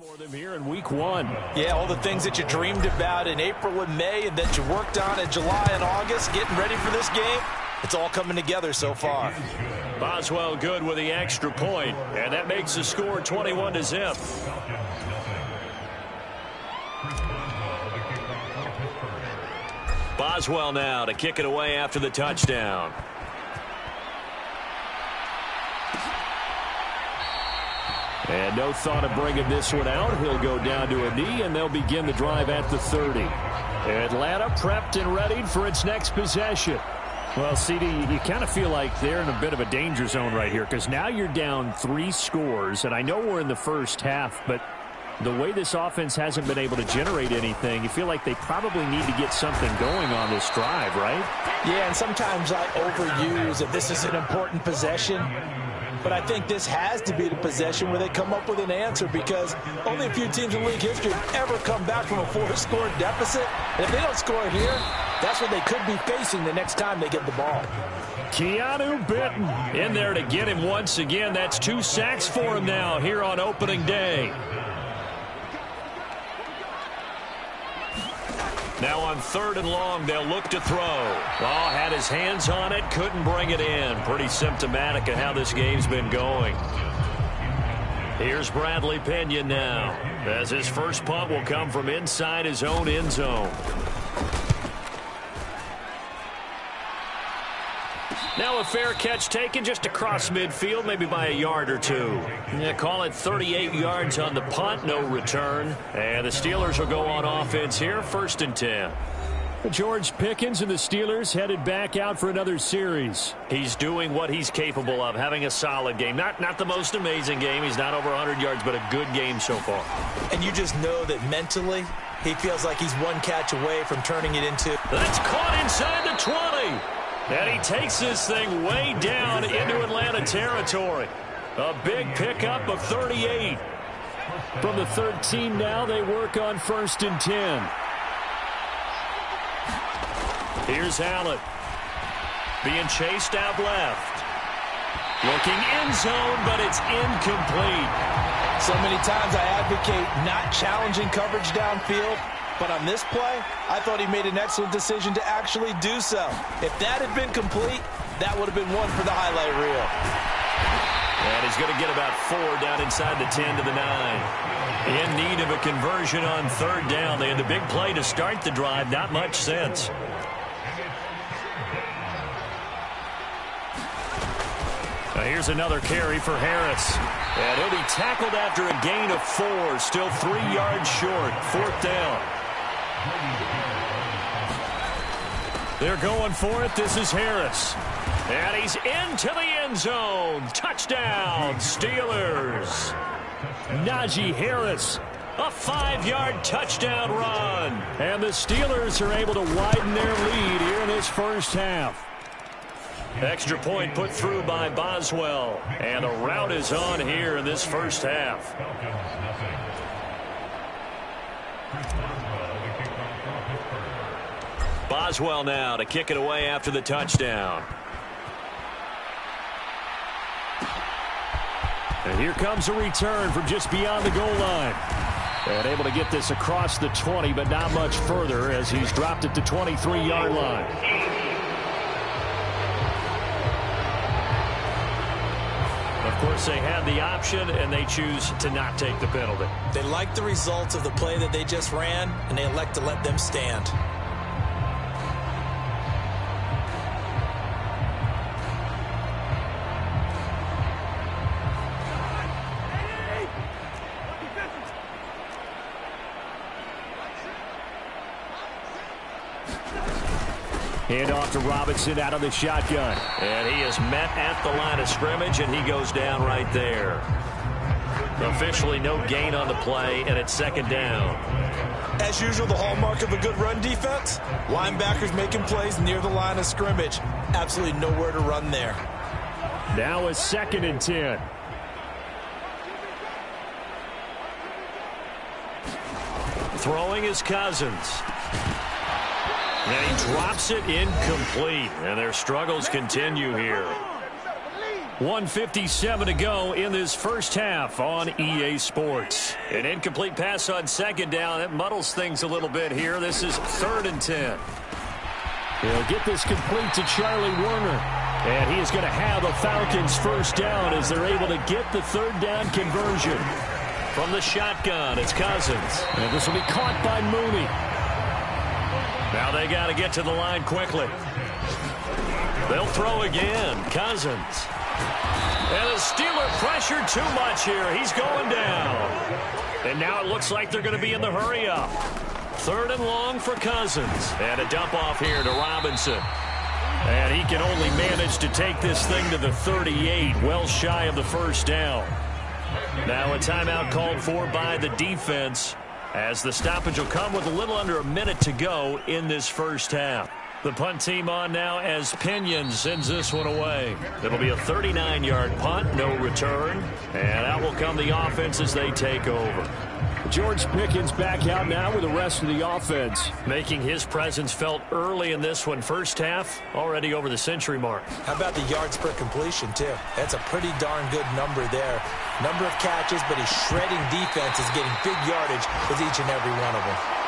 for them here in week one. Yeah, all the things that you dreamed about in April and May and that you worked on in July and August, getting ready for this game, it's all coming together so far. Boswell good with the extra point, and that makes the score 21-0. Boswell now to kick it away after the touchdown. And no thought of bringing this one out. He'll go down to a knee, and they'll begin the drive at the 30. Atlanta prepped and readied for its next possession. Well, CD, you kind of feel like they're in a bit of a danger zone right here because now you're down 3 scores, and I know we're in the first half, but the way this offense hasn't been able to generate anything, you feel like they probably need to get something going on this drive, right? Yeah, and sometimes I overuse if this is an important possession. But I think this has to be the possession where they come up with an answer because only a few teams in league history have ever come back from a 4-score deficit. And if they don't score here, that's what they could be facing the next time they get the ball. Keanu Benton in there to get him once again. That's 2 sacks for him now here on opening day. Now on 3rd and long, they'll look to throw. Oh, had his hands on it, couldn't bring it in. Pretty symptomatic of how this game's been going. Here's Bradley Pinion now, as his first punt will come from inside his own end zone. Now a fair catch taken just across midfield, maybe by a yard or 2. Yeah, call it 38 yards on the punt, no return. And the Steelers will go on offense here, 1st and 10. George Pickens and the Steelers headed back out for another series. He's doing what he's capable of, having a solid game. Not the most amazing game. He's not over 100 yards, but a good game so far. And you just know that mentally, he feels like he's one catch away from turning it into. That's caught inside the 20. And he takes this thing way down into Atlanta territory. A big pickup of 38. From the 13 now, they work on 1st and 10. Here's Allen. Being chased out left. Looking end zone, but it's incomplete. So many times I advocate not challenging coverage downfield. But on this play, I thought he made an excellent decision to actually do so. If that had been complete, that would have been one for the highlight reel. And he's going to get about 4 down inside the 10 to the 9. In need of a conversion on 3rd down. They had the big play to start the drive. Not much sense. Now here's another carry for Harris. And he'll be tackled after a gain of 4. Still 3 yards short. 4th down. They're going for it. This is Harris. And he's into the end zone. Touchdown, Steelers. Najee Harris, a 5-yard touchdown run. And the Steelers are able to widen their lead here in this first half. Extra point put through by Boswell. And a rout is on here in this first half. Boswell now to kick it away after the touchdown. And here comes a return from just beyond the goal line. And able to get this across the 20, but not much further as he's dropped it to 23-yard line. Of course, they had the option, and they choose to not take the penalty. They like the results of the play that they just ran, and they elect to let them stand. Hand off to Robinson out of the shotgun. And he is met at the line of scrimmage, and he goes down right there. Officially no gain on the play, and it's 2nd down. As usual, the hallmark of a good run defense, linebackers making plays near the line of scrimmage. Absolutely nowhere to run there. Now a 2nd and 10. Throwing is Cousins. And he drops it incomplete. And their struggles continue here. 1:57 to go in this first half on EA Sports. An incomplete pass on second down. That muddles things a little bit here. This is 3rd and 10. He'll get this complete to Charlie Warner. And he is going to have a Falcons first down as they're able to get the 3rd down conversion. From the shotgun, it's Cousins. And this will be caught by Mooney. Now they got to get to the line quickly. They'll throw again. Cousins. And the Steeler pressured too much here. He's going down. And now it looks like they're going to be in the hurry-up. 3rd and long for Cousins. And a dump off here to Robinson. And he can only manage to take this thing to the 38, well shy of the first down. Now a timeout called for by the defense, as the stoppage will come with a little under a minute to go in this first half. The punt team on now as Pinion sends this one away. It'll be a 39-yard punt, no return. And out will come the offense as they take over. George Pickens back out now with the rest of the offense. Making his presence felt early in this one. First half, already over the century mark. How about the yards per completion, too? That's a pretty darn good number there. Number of catches, but his shredding defense is getting big yardage with each and every one of them.